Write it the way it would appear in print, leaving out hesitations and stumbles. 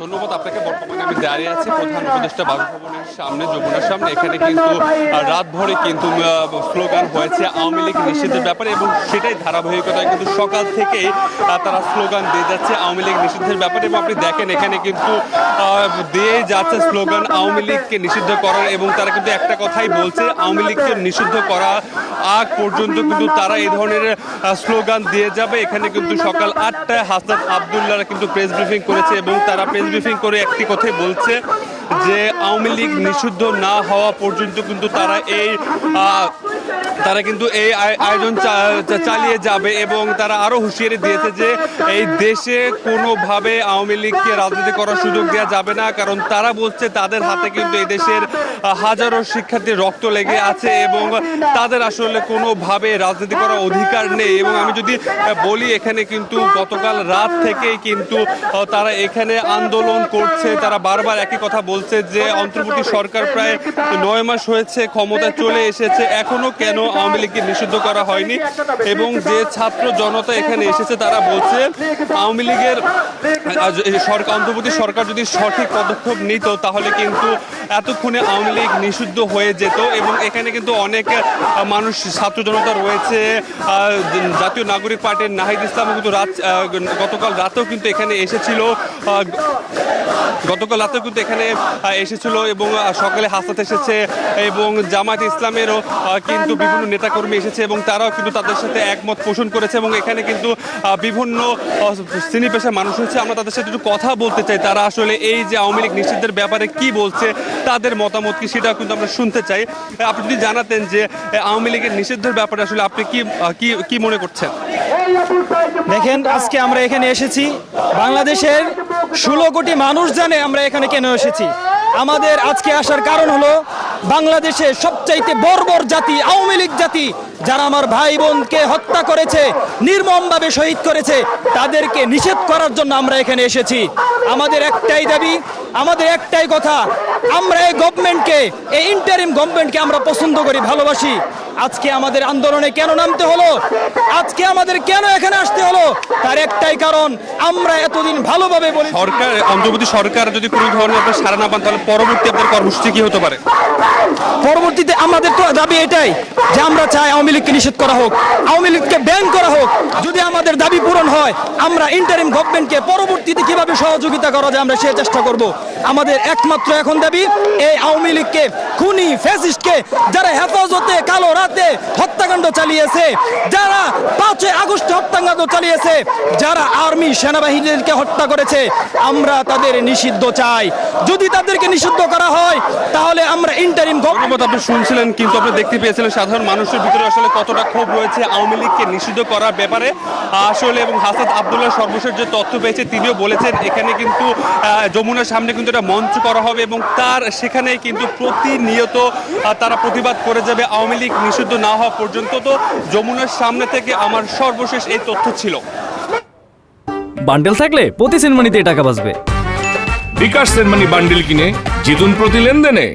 ধন্যবাদ আপনাকে। বর্তমানে আমি দাঁড়িয়ে আছি প্রধান উপদেষ্টা বাসভবনের সামনে, যমুনার সামনে। এখানে কিন্তু রাত ভরে কিন্তু স্লোগান হয়েছে আওয়ামী লীগ নিষিদ্ধের ব্যাপারে, এবং সেটাই ধারাবাহিকতায় কিন্তু সকাল থেকেই তারা স্লোগান দিয়ে যাচ্ছে আওয়ামী লীগ নিষিদ্ধের ব্যাপারে। এবং আপনি দেখেন এখানে কিন্তু দিয়ে যাচ্ছে স্লোগান আওয়ামী লীগকে নিষিদ্ধ করার, এবং তারা কিন্তু একটা কথাই বলছে আওয়ামী লীগকে নিষিদ্ধ করা আগ পর্যন্ত কিন্তু তারা এই ধরনের স্লোগান দিয়ে যাবে। এখানে কিন্তু সকাল 8টায় হাসনাত আবদুল্লাহরা কিন্তু প্রেস ব্রিফিং করেছে, এবং তারা প্রেস ব্রিফিং করে একটি কথাই বলছে যে আওয়ামী লীগ নিষিদ্ধ না হওয়া পর্যন্ত কিন্তু তারা কিন্তু এই আয়োজন চালিয়ে যাবে। এবং তারা আরো হুঁশিয়ারি দিয়েছে যে এই দেশে কোনোভাবে আওয়ামী লীগকে রাজনীতি করার সুযোগ দেওয়া যাবে না, কারণ তারা বলছে তাদের হাতে কিন্তু এই দেশের হাজারো শিক্ষার্থীর রক্ত লেগে আছে, এবং তাদের আসলে কোনোভাবে রাজনীতি করার অধিকার নেই। এবং আমি যদি বলি, এখানে কিন্তু গতকাল রাত থেকেই কিন্তু তারা এখানে আন্দোলন করছে। তারা বারবার একই কথা বলছে যে অন্তর্বর্তী সরকার প্রায় 9 মাস হয়েছে ক্ষমতায় চলে এসেছে, এখনো কেন আওয়ামী লীগকে নিষিদ্ধ করা হয়নি। এবং যে ছাত্র জনতা এখানে এসেছে তারা বলছে আওয়ামী লীগের অন্তর্বর্তী সরকার যদি সঠিক পদক্ষেপ নিত তাহলে কিন্তু এতক্ষণে আওয়ামী লীগ নিষিদ্ধ হয়ে যেত। এবং এখানে কিন্তু অনেক মানুষ, ছাত্র জনতা রয়েছে, জাতীয় নাগরিক পার্টির নাহিদ ইসলাম কিন্তু গতকাল রাতেও কিন্তু এখানে এসেছিল এবং সকালে হাসনাত এসেছে, এবং জামায়াত ইসলামেরও কিন্তু বিভিন্ন নেতাকর্মী এসেছে, এবং তারাও কিন্তু তাদের সাথে একমত পোষণ করেছে। এবং এখানে কিন্তু বিভিন্ন শ্রেণী পেশার মানুষ হচ্ছে, আমরা তাদের সাথে একটু কথা বলতে চাই, তারা আসলে এই যে আওয়ামী লীগ নিষিদ্ধের ব্যাপারে কি বলছে, তাদের মতামত কি সেটাও কিন্তু আমরা শুনতে চাই। আপনি যদি জানাতেন যে আওয়ামী লীগের নিষিদ্ধের ব্যাপারে আসলে আপনি কি মনে করছেন? দেখেন, আজকে আমরা এখানে এসেছি, বাংলাদেশের 16 কোটি মানুষ জানে আমরা এখানে কেন এসেছি। আমাদের আজকে আসার কারণ হলো বাংলাদেশের সবচাইতে বর্বর জাতি আওয়ামী লীগ জাতি, যারা আমার ভাই বোনকে হত্যা করেছে, নির্মমভাবে শহীদ করেছে, তাদেরকে নিষেধ করার জন্য আমরা এখানে এসেছি। আমাদের একটাই দাবি, আমাদের একটাই কথা, আমরা এই গভর্নমেন্টকে, এই ইন্টারিম গভর্নমেন্টকে আমরা পছন্দ করি, ভালোবাসি। আজকে আমাদের আন্দোলনে কেন নামতে হলো, আজকে আমাদের কেন এখানে আসতে হলো, তার একটাই কারণ, আমরা এতদিন ভালোভাবে বলি অন্তর্বর্তী সরকার যদি কোনো ধরনের আপনার সাড়া না পান তাহলে পরবর্তী আপনার কর্মসূচি কি হতে পারে? পরবর্তীতে আমাদের তো দাবি এটাই যে আমরা চাই আওয়ামী লীগকে নিষেধ করা হোক, আওয়ামী লীগকে ব্যান করা হোক। যদি আমাদের দাবি পূরণ হয়, আমরা ইন্টারিম গভর্নমেন্টকে পরবর্তীতে কিভাবে সহযোগিতা করা যায় আমরা সে চেষ্টা করব। আমাদের একমাত্র এখন দাবি, এই আওয়ামী লীগকে, খুনি ফ্যাসিস্টকে, যারা হেফাজতে কালো রাতে হত্যাকাণ্ড চালিয়েছে, যারা 5 আগস্ট হত্যাকাণ্ড চালিয়েছে, যারা আর্মি সেনাবাহিনীকে হত্যা করেছে, আমরা তাদের নিষিদ্ধ চাই। যদি তাদেরকে নিষিদ্ধ করা হয় তাহলে আমরা ইন্টারিম গভর্নমেন্ট। আপনি শুনছিলেন, কিন্তু আপনি দেখতে পেয়েছিলেন সাধারণ মানুষের ভিতরে আসলে কতটা ক্ষোভ রয়েছে আওয়ামী লীগকে নিষিদ্ধ করার ব্যাপারে আসলে। এবং হাসনাত আবদুল্লাহ সর্বশেষ যে তথ্য পেয়েছে তিনিও বলেছেন এখানে কিন্তু যমুনার সামনে কিন্তু একটা মঞ্চ করা হবে, এবং সেখানে কিন্তু প্রতিনিয়ত তারা প্রতিবাদ করে যাবে আওয়ামী লীগ নিষিদ্ধ না হওয়া পর্যন্ত। তো যমুনার সামনে থেকে আমার সর্বশেষ এই তথ্য ছিল। বান্ডেল থাকলে প্রতি সেনমানিতে টাকা বাঁচবে। বিকাশ সেনমানি বান্ডেল কিনে জিতুন প্রতি লেনদেনে।